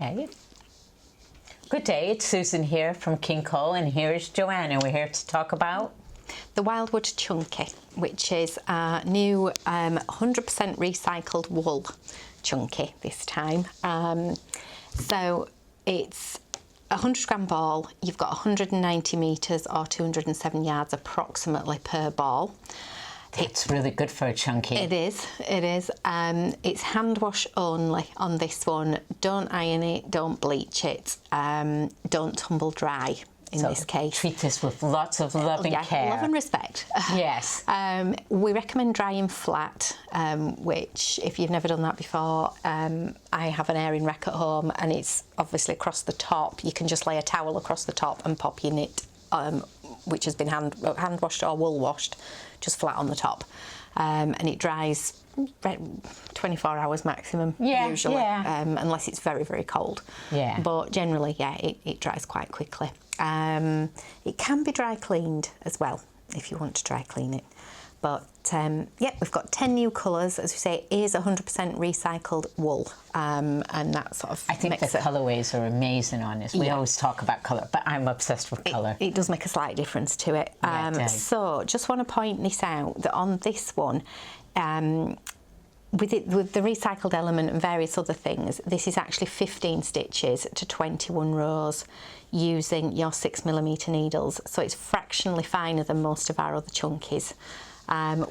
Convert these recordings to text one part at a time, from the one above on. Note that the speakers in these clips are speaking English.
Okay. Good day, it's Susan here from King Cole, and here's Joanne, and we're here to talk about the Wildwood Chunky, which is a new 100% recycled wool chunky this time. So it's a 100 gram ball. You've got 190 metres or 207 yards approximately per ball. It's really good for a chunky. It is, it is. It's hand wash only on this one. Don't iron it, don't bleach it, don't tumble dry in this case. Treat this with lots of love and care. Love and respect. Yes. We recommend drying flat, which if you've never done that before, I have an airing rack at home and it's obviously across the top. You can just lay a towel across the top and pop your knit, which has been hand washed or wool washed, just flat on the top, and it dries 24 hours maximum usually, unless it's very, very cold. Yeah. But generally, it dries quite quickly. It can be dry cleaned as well if you want to dry clean it. But we've got 10 new colours. As we say, it is 100% recycled wool, and that sort of I think the colourways are amazing on this. We always talk about colour, but I'm obsessed with colour. It does make a slight difference to it. So just want to point this out, that on this one, with the recycled element and various other things, this is actually 15 stitches to 21 rows using your 6mm needles. So it's fractionally finer than most of our other chunkies.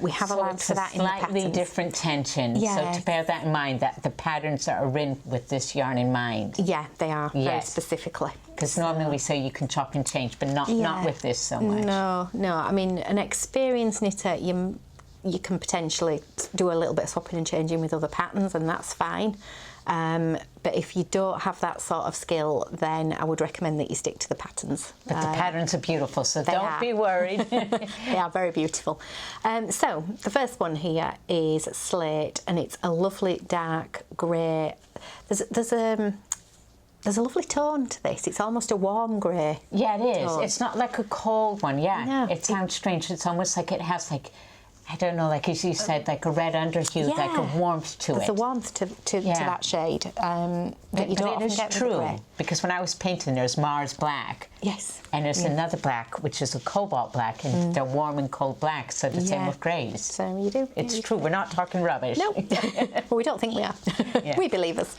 We have allowed for that in the patterns. Slightly different tension, so to bear that in mind, that the patterns are in with this yarn in mind. Yeah, they are, very specifically. Because normally we say you can chop and change, but not with this so much. No, I mean, an experienced knitter, you can potentially do a little bit of swapping and changing with other patterns, and that's fine. But if you don't have that sort of skill, then I would recommend that you stick to the patterns. But the patterns are beautiful, so don't be worried. They are very beautiful. So the first one here is Slate, and it's a lovely dark grey. There's a lovely tone to this. It's almost a warm grey. Yeah, it is. Tone. It's not like a cold one. Yeah, no, it sounds strange. It's almost like it has I don't know, like as you said, like a red underhue, like a warmth to it. There's a warmth to that shade that you don't often get with the grey. Because when I was painting, there's Mars black. Yes. And there's another black, which is a cobalt black, and they're warm and cold black, so the same with greys. So you do. It's true, we're not talking rubbish. No, well, we don't think we are. We believers.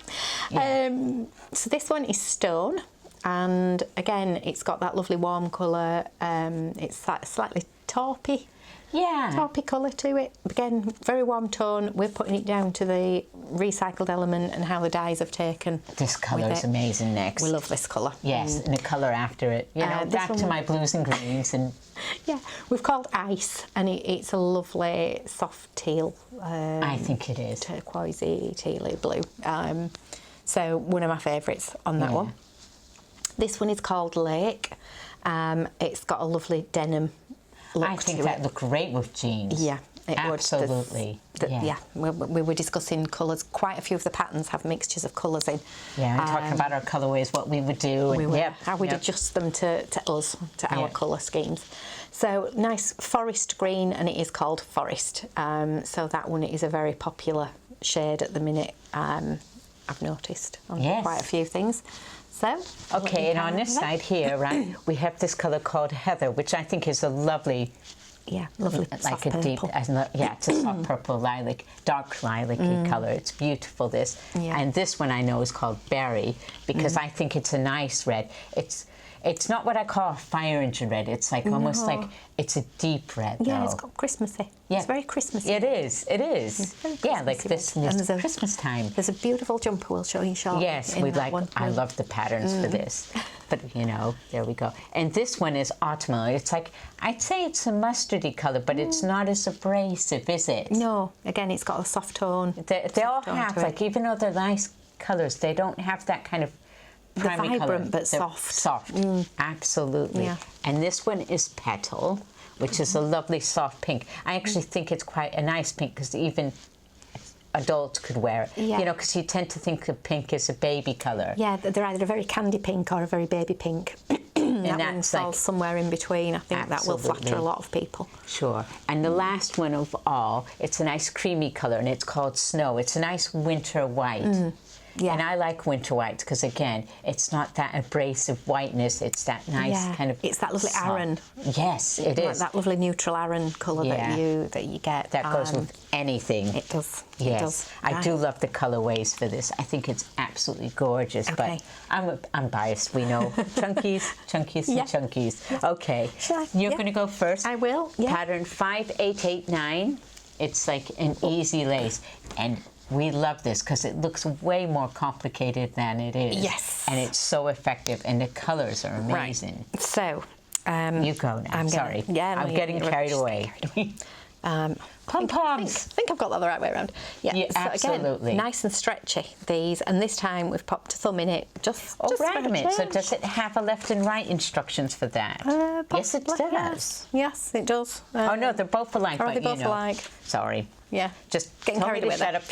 So this one is Stone, and again, it's got that lovely warm colour. It's slightly taupey. Taupey colour to it. Again, very warm tone. We're putting it down to the recycled element and how the dyes have taken. This colour is amazing next. We love this colour. Yes, and the colour after it. You know, back to my blues and greens. And we've called Ice, and it's a lovely soft teal. I think it is. Turquoisey, tealy blue. So one of my favourites on that one. This one is called Lake. It's got a lovely denim look. I think that looked great with jeans. Yeah, it absolutely. We were discussing colours. Quite a few of the patterns have mixtures of colours in. Yeah, and talking about our colourways, what we would do. How we'd adjust them to our colour schemes. So nice forest green, and it is called Forest. So that one is a very popular shade at the minute. I've noticed on quite a few things. So, okay, and on this side here, right, we have this colour called Heather, which I think is a lovely, lovely, like a deep, it's a soft purple lilac, dark lilac-y colour. It's beautiful, this. And this one I know is called Berry, because I think it's a nice red. It's not what I call a fire engine red. It's like almost like it's a deep red. Yeah, it's got Christmassy. Yeah. It's very Christmassy. It is. It is. It's very like this is Christmas time. There's a beautiful jumper we'll show you shortly. Yes, I love the patterns for this. But there we go. And this one is autumnal. It's like, I'd say it's a mustardy colour, but it's not as abrasive, is it? No. Again, it's got a soft tone. They all have, like, even though they're nice colours, they don't have that kind of primary vibrant colour. But soft. Soft, absolutely. Yeah. And this one is Petal, which is a lovely soft pink. I actually think it's quite a nice pink, because even adults could wear it. You know, because you tend to think of pink as a baby colour. Yeah, they're either a very candy pink or a very baby pink. And that one falls somewhere in between. I think that will flatter a lot of people. Sure. And the last one of all, it's a nice creamy colour, and it's called Snow. It's a nice winter white. Yeah. And I like winter whites because, again, it's not that abrasive whiteness. It's that nice kind of... It's that lovely Aran. Yes, it like is. That lovely neutral Aran colour that you get. That goes with anything. It does. Yes. It does. I do love the colourways for this. I think it's absolutely gorgeous. Okay. But I'm biased, we know. Chunkies, chunkies, and chunkies. Yeah. Okay. Shall I? You're going to go first. I will. Yeah. Pattern 5889. It's like an easy lace. And we love this because it looks way more complicated than it is. Yes. And it's so effective. And the colours are amazing. Right. So... you go now. I'm sorry. I'm getting carried away. Pom-poms. I think I've got that the right way around. Yeah, so absolutely. Again, nice and stretchy, these. And this time we've popped a thumb in it. Just wait a minute. So does it have a left and right instructions for that? Yes, it does. Yes, it does. Oh, no, they're both alike. Are they both alike? Sorry. Yeah. Just getting carried away. Shut up.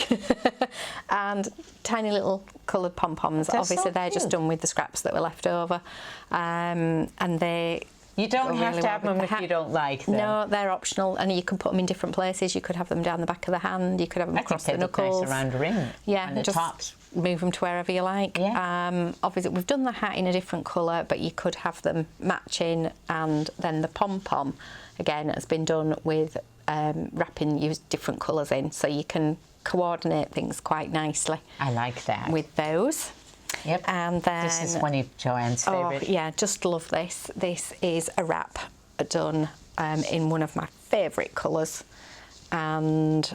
And tiny little coloured pom-poms. Obviously, they're just done with the scraps that were left over. And they... You don't have to have them if you don't like them. No, they're optional, and you can put them in different places. You could have them down the back of the hand. You could have them across the knuckles. Nice around the ring. Yeah, and the just tops. Move them to wherever you like. Yeah. Obviously, we've done the hat in a different colour, but you could have them matching, and then the pom-pom, again, has been done with wrapping use different colours in, so you can coordinate things quite nicely. I like that. With those. Yep. And then this is one of Joanne's favourites. Oh, yeah, just love this. This is a wrap done in one of my favourite colours. And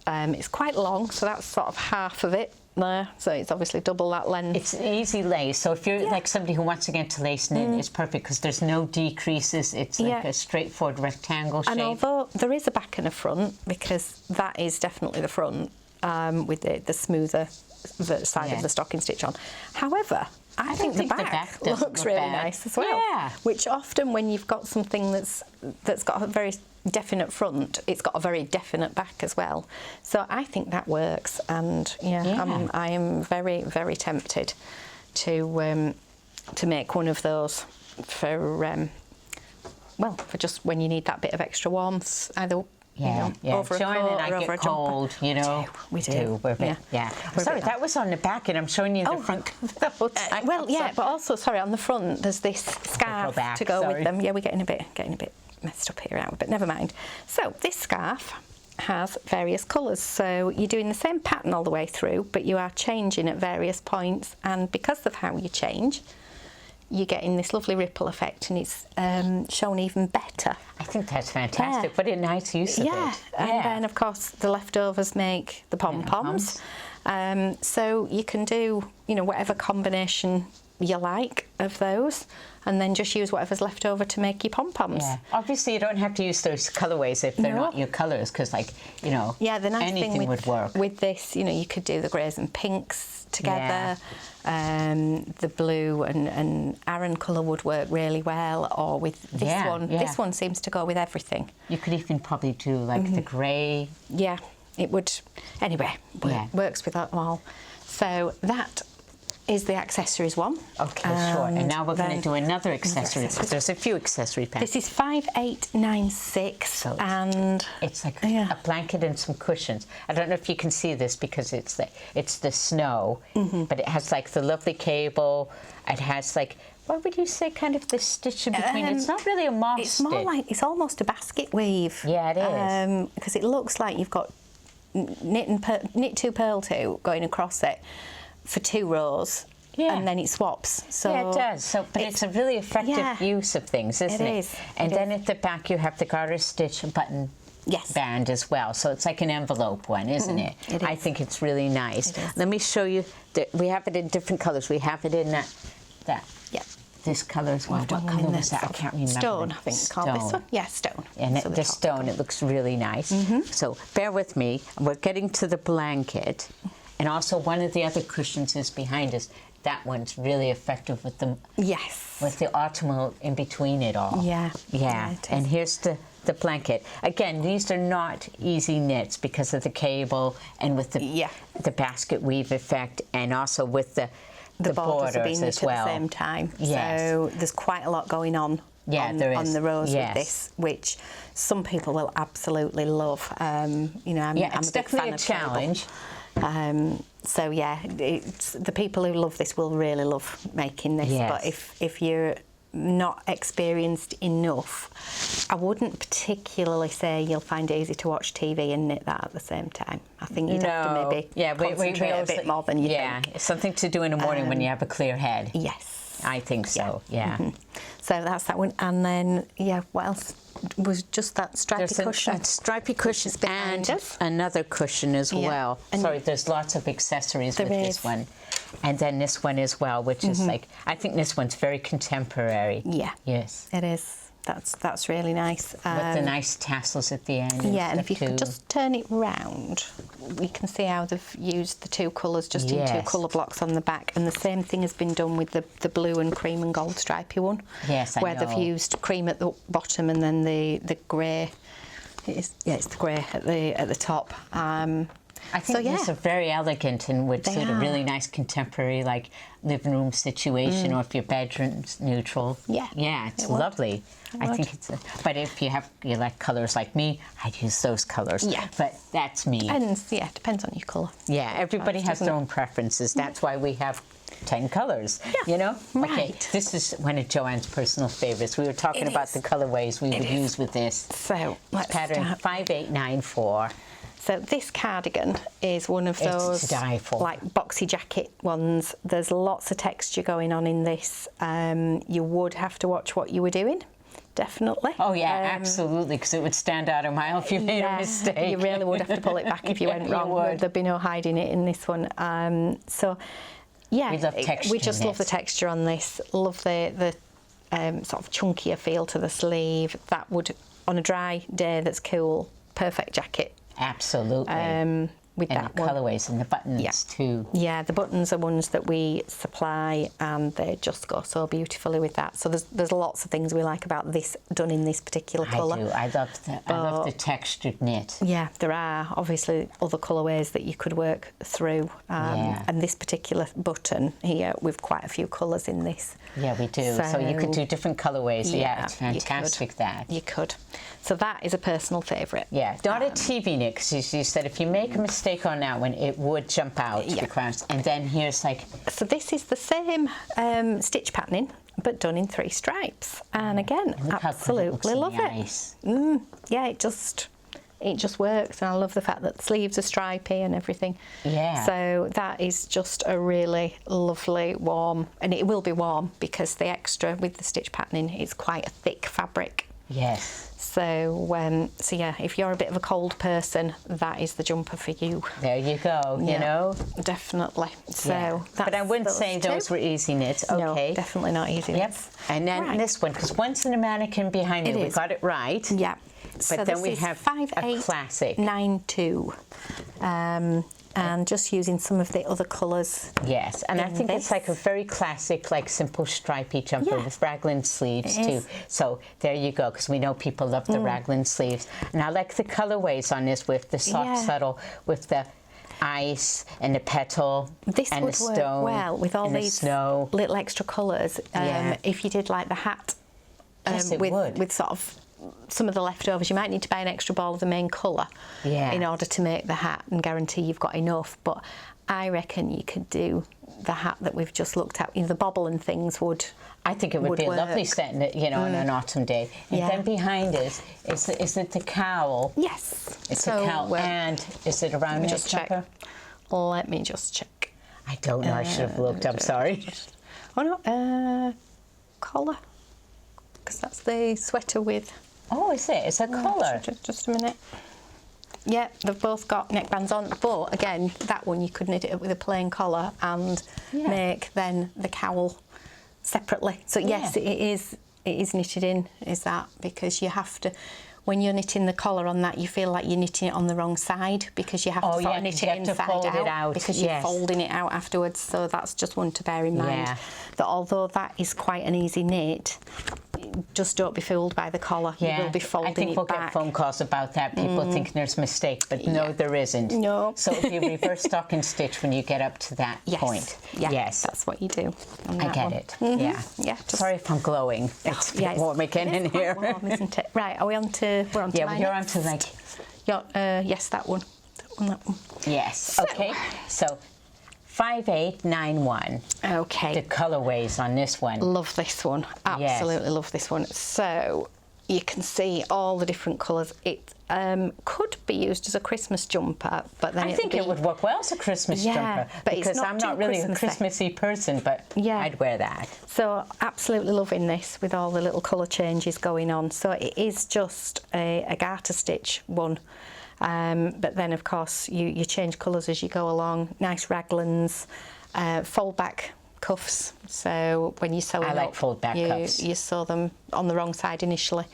it's quite long, so that's sort of half of it there. So it's obviously double that length. It's an easy lace. So if you're like somebody who wants to get to lace knit, it's perfect because there's no decreases. It's like a straightforward rectangle shape. And although there is a back and a front, because that is definitely the front with the smoother the side of the stocking stitch on. However, I think the back looks really nice as well. Yeah. Which often when you've got something that's got a very definite front, it's got a very definite back as well. So I think that works, and I am very, very tempted to make one of those for for just when you need that bit of extra warmth, either. Over a Joanne coat and I or over get a jumper. cold, you know. We do. We're sorry, that was on the back, and I'm showing you the front the whole time. But also, sorry, on the front there's this scarf to go with them. Yeah, we're getting a bit messed up here, but never mind. So this scarf has various colours. So you're doing the same pattern all the way through, but you are changing at various points, and because of how you change, you're getting this lovely ripple effect, and it's shown even better. I think that's fantastic. What a nice use of it. And then, of course, the leftovers make the pom-poms. So you can do, whatever combination you like of those, and then just use whatever's left over to make your pom-poms. Yeah. Obviously, you don't have to use those colourways if they're not your colours, because, the nice anything would work. With this, you could do the greys and pinks together. The blue and Aran colour would work really well, or with this one. This one seems to go with everything. You could even probably do the grey. Yeah, it would. Anyway, works with that all. So that is the accessories one. Okay, sure. And now we're going to do another accessory. There's a few accessory packs. This is 5896, so and it's like a blanket and some cushions. I don't know if you can see this because it's the snow, but it has the lovely cable. It has what would you say, kind of the stitch in between? It's not really a moss It's more like, it's almost a basket weave. Yeah, it is. Because it looks like you've got knit 2, purl 2 going across it for 2 rows, and then it swaps. So it does. But it's a really effective use of things, isn't it? It is. And then at the back you have the garter stitch button band as well. So it's like an envelope one, isn't it? It is. I think it's really nice. Let me show you. We have it in different colours. We have it in this colour as well. What colour was that? I can't remember. Stone, I think it's called this one. Yeah, stone. And the stone, it looks really nice. So bear with me. We're getting to the blanket. And also one of the other cushions is behind us. That one's really effective with the with the autumnal in between it all. Yeah. And here's the blanket. Again, these are not easy knits because of the cable and with the basket weave effect, and also with the borders are being knit as well. At the same time. Yes. So there's quite a lot going on. There is. On the rows with this, which some people will absolutely love. I'm it's a big definitely fan a of challenge. So yeah, it's, the people who love this will really love making this. Yes. But if you're not experienced enough, I wouldn't particularly say you'll find it easy to watch TV and knit that at the same time. I think you'd have to maybe concentrate a bit more than you think. Yeah, something to do in the morning when you have a clear head. Yes. I think so, yeah. So that's that one. And then, yeah, what else? Was just that stripy cushion. A stripy cushion and us. another cushion as well. And sorry, there's lots of accessories with this one. And then this one as well, which is like, I think this one's very contemporary. Yeah. Yes. It is. That's really nice. With the nice tassels at the end. Yeah, and if you could just turn it round, we can see how they've used the two colours just in two colour blocks on the back. And the same thing has been done with the blue and cream and gold stripy one. Yes, I know. Where they've used cream at the bottom and then the grey. It's the grey at the top. I think these are very elegant and would suit a really nice contemporary, like, living room situation, or if your bedroom's neutral. Yeah. Yeah, it's lovely. I think it's but if you like colours like me, I'd use those colours. Yeah. But that's me. Depends on your colour. Yeah, everybody has their own preferences. That's why we have 10 colours, you know? Right. Okay, this is one of Joanne's personal favourites. We were talking about the colourways we would use with this. So, let's pattern start. 5894. So this cardigan is one of those to die for. like boxy jacket ones. There's lots of texture going on in this. You would have to watch what you were doing, definitely. Oh yeah, absolutely, because it would stand out a mile if you made a mistake. You really would have to pull it back if you went wrong. There'd be no hiding it in this one. So yeah, we love texture. We just love the texture on this. Love the sort of chunkier feel to the sleeve. That would, on a dry day that's cool, perfect jacket. Absolutely. With and that the one. colourways and the buttons too. Yeah, the buttons are ones that we supply, and they just go so beautifully with that. So there's lots of things we like about this done in this particular colour. I do. I love the textured knit. Yeah, there are obviously other colourways that you could work through, and this particular button here, we've quite a few colours in this. Yeah, we do. So you could do different colourways. Yeah, it's fantastic that. You could. So that is a personal favourite. Yeah, not a TV knit, because you said if you make a mistake on that one, it would jump out to the crowns. And then here's like... So this is the same stitch patterning, but done in 3 stripes. And again, absolutely love it. Yeah, it just works, and I love the fact that the sleeves are stripy and everything. Yeah. So that is just a really lovely warm, and it will be warm because the extra with the stitch patterning is quite a thick fabric. Yes. So, yeah, if you're a bit of a cold person, that is the jumper for you. There you go, you know. Definitely. So, but I wouldn't say those were easy knits. Okay. No, definitely not easy knits. And then this one, because once in a mannequin behind me, we got it right. Yeah. But then we have a classic. 5892. And just using some of the other colours. Yes, and I think it's like a very classic, like simple stripy jumper with raglan sleeves too. So there you go, because we know people love the raglan sleeves. And I like the colourways on this with the soft subtle, with the ice and the petal and the stone. This would work well with all these little extra colours. If you did like the hat with sort of some of the leftovers, you might need to buy an extra ball of the main colour in order to make the hat and guarantee you've got enough. But I reckon you could do the hat that we've just looked at. You know, the bobble and things would. I think it would be work. A lovely set, on an autumn day. And then behind us is it the cowl? Yes, it's the cowl. And is it around the jumper? Let me just check. I don't know. I should have looked. I'm sorry. Collar, because that's the sweater with. Oh, is it? It's a collar. Just a minute. Yeah, they've both got neckbands on, but again, that one you could knit it up with a plain collar and make then the cowl separately. So yes, it is knitted in. Is that because you have to? When you're knitting the collar on that, you feel like you're knitting it on the wrong side because you have to sort of knit it inside out because you're folding it out afterwards. So that's just one to bear in mind. That although that is quite an easy knit, just don't be fooled by the collar. You will be folding it back. I think we'll get phone calls about that. People thinking there's a mistake, but no, there isn't. No. So if you reverse stocking stitch when you get up to that point. Yes, that's what you do. I get it. Yeah. Sorry if I'm glowing. It's warm again in here. Warm, isn't it? Right. Are we on to? We're on to you're on to yes, that one. That one. Yes. Okay. So 5891. Okay. The colorways on this one. Love this one. Absolutely love this one. So you can see all the different colours. It could be used as a Christmas jumper, but then I think it would work well as a Christmas jumper, but because I'm not really a Christmassy person, but I'd wear that. So absolutely loving this with all the little colour changes going on. So it is just a garter stitch one, but then of course you change colours as you go along. Nice raglans, fold back cuffs, so when you sew it fold back cuffs. You sew them on the wrong side initially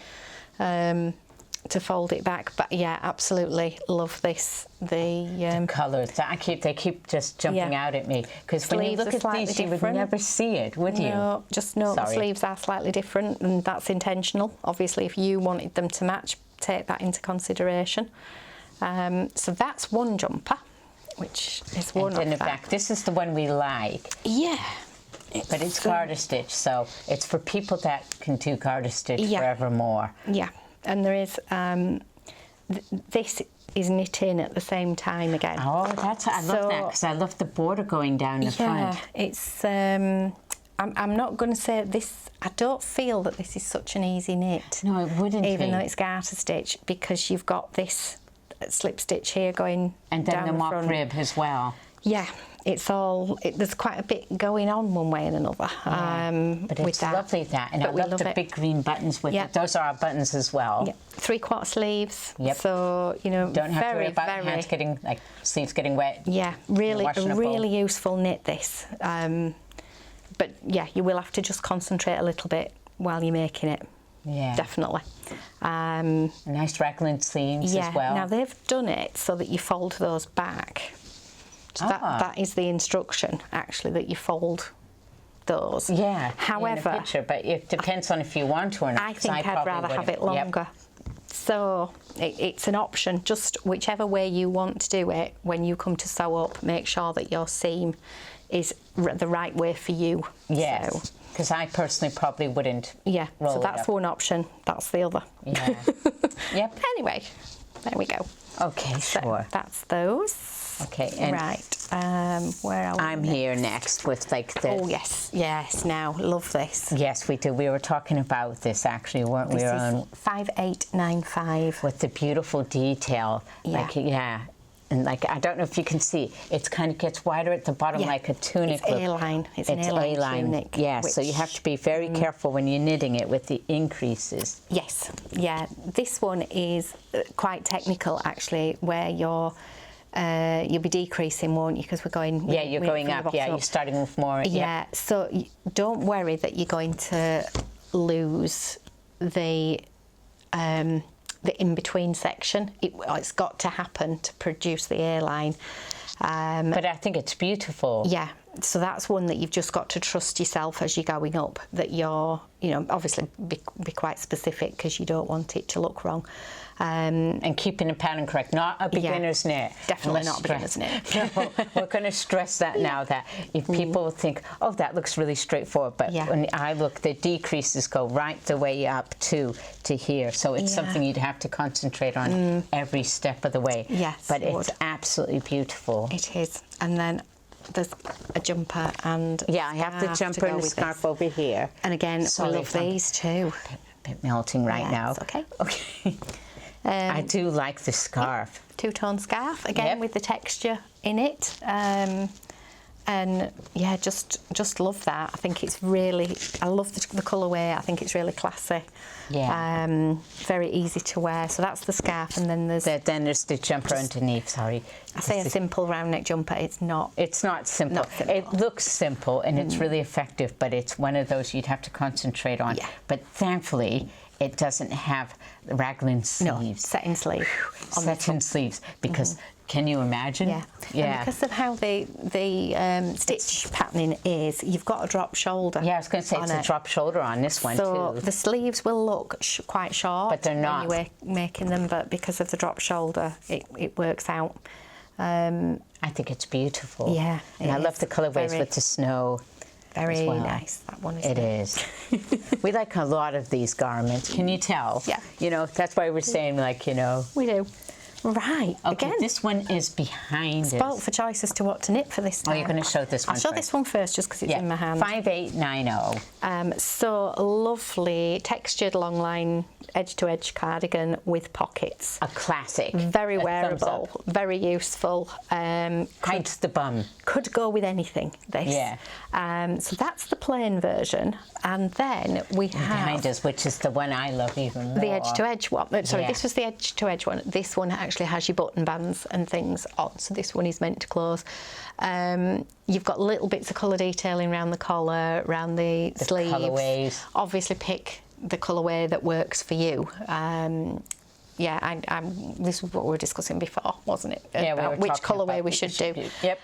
to fold it back. But yeah, absolutely love this. The colours, they keep just jumping out at me, because when you look at these you would never see it, would you? No, just note the sleeves are slightly different, and that's intentional. Obviously if you wanted them to match, take that into consideration. So that's one jumper, which is one. And in the back, this is the one we like. Yeah. But it's garter stitch, so it's for people that can do garter stitch forevermore. Yeah, and there is, this is knit in at the same time again. Oh, I love that, because I love the border going down the front. Yeah, it's, I'm not going to say this, I don't feel that this is such an easy knit. No, it wouldn't even though it's garter stitch, because you've got this slip stitch here going and then down the mock front. rib as well. Yeah, it's all, there's quite a bit going on one way and another. But it's lovely that, and I love the big green buttons with it. Those are our buttons as well. Yeah. 3/4 sleeves. Yep. So, you know, don't have to worry about hands getting, like, sleeves getting wet. Yeah, really, a really useful knit this. But yeah, you will have to just concentrate a little bit while you're making it. Yeah, definitely. Nice raglan sleeves as well. Now they've done it so that you fold those back. So that is the instruction, actually, that you fold those. Yeah, however, in the picture, but it depends on if you want to or not. I think I'd rather have it longer. So it's an option, just whichever way you want to do it. When you come to sew up, make sure that your seam is the right way for you. Yes, because I personally probably wouldn't. Yeah, so that's one option, that's the other. Yeah. Yep. Anyway, there we go. Okay, sure. That's those. Okay, and where are we? I'm here next with like the... Oh, yes, now, love this. Yes, we do. We were talking about this, actually, weren't we? This is 5895. With the beautiful detail. Yeah. And like, I don't know if you can see, it kind of gets wider at the bottom, like a tunic. It's A-line. It's an A-line tunic. Yeah, so you have to be very careful when you're knitting it with the increases. Yes, yeah. This one is quite technical, actually, where you'll be decreasing, won't you? Because we're going... Yeah, you're going up. Yeah, you're starting with more. Yeah, so don't worry that you're going to lose the in-between section. It's got to happen to produce the A-line. But I think it's beautiful. Yeah, so that's one that you've just got to trust yourself as you're going up, that you're, you know, obviously be quite specific, because you don't want it to look wrong. And keeping the pattern correct, not a beginner's knit. Definitely not a beginner's knit. No, we're going to stress that now, that if people think, oh, that looks really straightforward, but when I look, the decreases go right the way up to here, so it's something you'd have to concentrate on every step of the way. Yes, but it's absolutely beautiful. It is. And then there's a jumper and I have the jumper and the scarf over here. And again, we love these too. Bit melting right now. It's okay. Okay. I do like the scarf. Two-tone scarf, again with the texture in it. And yeah, just love that. I think it's really, I love the colourway. I think it's really classy. Yeah. Very easy to wear. So that's the scarf, and then there's the jumper underneath. Sorry. I say a simple round neck jumper. It's not. It's not simple. Not simple. It looks simple and it's really effective, but it's one of those you'd have to concentrate on. Yeah. But thankfully, it doesn't have raglan sleeves. No, set-in sleeve. Set-in sleeves, because can you imagine? Yeah. Yeah. And because of how the stitch patterning is, you've got a drop shoulder. Yeah, I was going to say it's a drop shoulder on this one too. So the sleeves will look quite short, but they're not. When you're making them, but because of the drop shoulder, it works out. I think it's beautiful. Yeah, and I love the colourways with the snow. Very nice, that one, It is. We like a lot of these garments. Can you tell? Yeah. You know, that's why we're saying, like, you know. We do. Right, Okay, again. this one is behind Spoilt us. for choice as to what to knit for this time. Oh, you're going to show this one I'll show first. this one first just because it's in my hand. 5890. So lovely textured long line edge-to-edge cardigan with pockets. A classic. Very A thumbs wearable, up. very useful. Hides the bum. Could go with anything, this. Yeah. So that's the plain version. And then we have Behind us, which is the one I love even more. the edge-to-edge one. Sorry, Yeah. this was the edge-to-edge one. This one actually has your button bands and things on, so this one is meant to close. You've got little bits of colour detailing around the collar, around the sleeves. Colourways. Obviously pick the colourway that works for you. Yeah, this was what we were discussing before, wasn't it? Yeah, about we were which talking colourway about we which should should do. Yep.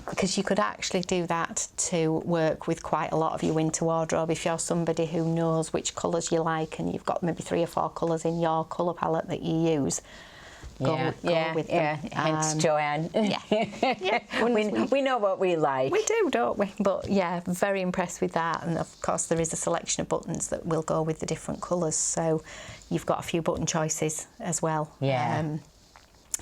Because you could actually do that to work with quite a lot of your winter wardrobe. If you're somebody who knows which colours you like and you've got maybe 3 or 4 colours in your colour palette that you use, go with them. Hence Joanne. Yeah. we know what we like. We do, don't we? But yeah, very impressed with that. And of course, there is a selection of buttons that will go with the different colours. So you've got a few button choices as well. Yeah.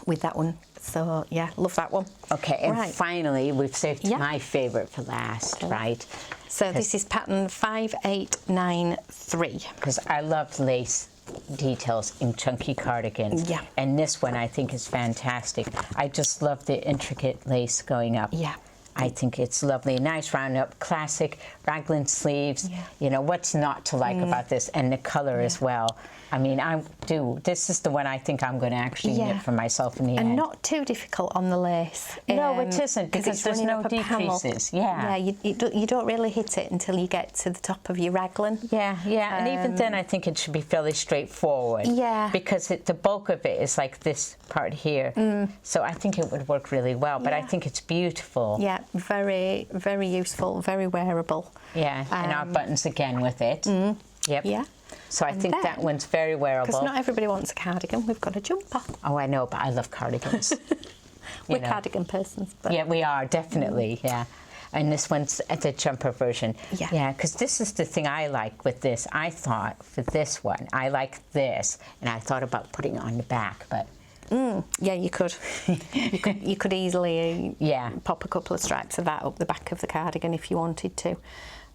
With that one. So yeah, love that one. Okay, and Right. finally, we've saved Yeah. my favourite for last, right? So this is pattern 5893. Because I love lace details in chunky cardigans. Yeah. And this one I think is fantastic. I just love the intricate lace going up. Yeah. I think it's lovely. Nice round up, classic raglan sleeves. Yeah. You know, what's not to like about this? And the colour as well. I mean, this is the one I think I'm going to actually knit for myself in the end. And not too difficult on the lace. No, it isn't, because it's there's running no up a panel. decreases. Yeah. Yeah, you don't really hit it until you get to the top of your raglan. Yeah, yeah, and even then I think it should be fairly straightforward. Yeah. Because the bulk of it is like this part here. So I think it would work really well, but I think it's beautiful. Yeah, very, very useful, very wearable. Yeah, and our buttons again with it. Yep. Yeah. So I think that then- one's very wearable. Because not everybody wants a cardigan. We've got a jumper. Oh, I know, but I love cardigans. We're cardigan persons. But Yeah, we are, definitely, yeah. And this one's the jumper version. Yeah. Yeah, because this is the thing I like with this. I thought for this one, I like this, and I thought about putting it on the back, but... yeah, you could. you could easily Yeah. pop a couple of stripes of that up the back of the cardigan if you wanted to.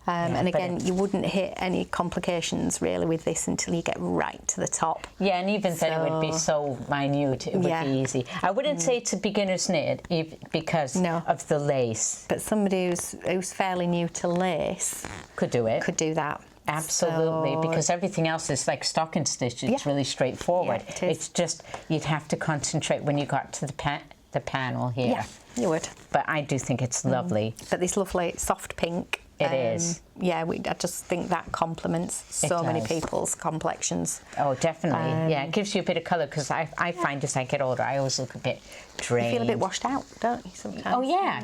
And but again, you wouldn't hit any complications really with this until you get right to the top. Yeah, and even then it would be so minute, it would Yeah. be easy. I wouldn't say it's a beginner's knit because No. of the lace. But somebody who's fairly new to lace Could do it. could do that. Absolutely, So- because everything else is like stocking stitch. It's Yeah. really straightforward. Yeah, it is. It's just you'd have to concentrate when you got to the panel here. Yeah, you would. But I do think it's lovely. But this lovely soft pink. It is. Yeah, I just think that complements so many does. people's complexions. Oh, definitely. Yeah, it gives you a bit of colour because I find as I get older, I always look a bit drained. You feel a bit washed out, don't you, sometimes? Oh, yeah.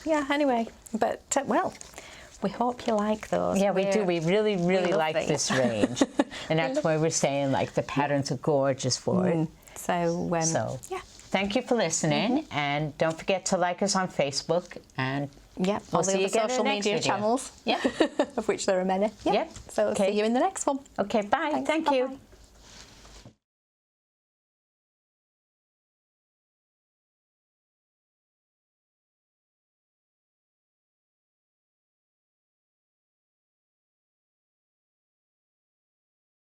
Yeah, anyway. But, well, we hope you like those. Yeah, we do. We really, really love like these. this range. And that's why we're saying, like, the patterns are gorgeous for it. So, yeah. Thank you for listening. And don't forget to like us on Facebook. And Yeah, we'll all see the you other again in social the next media video. channels. Yep. Of which there are many. Yep. So, Okay. see you in the next one. Okay, bye. Thanks. Thank you. Bye-bye.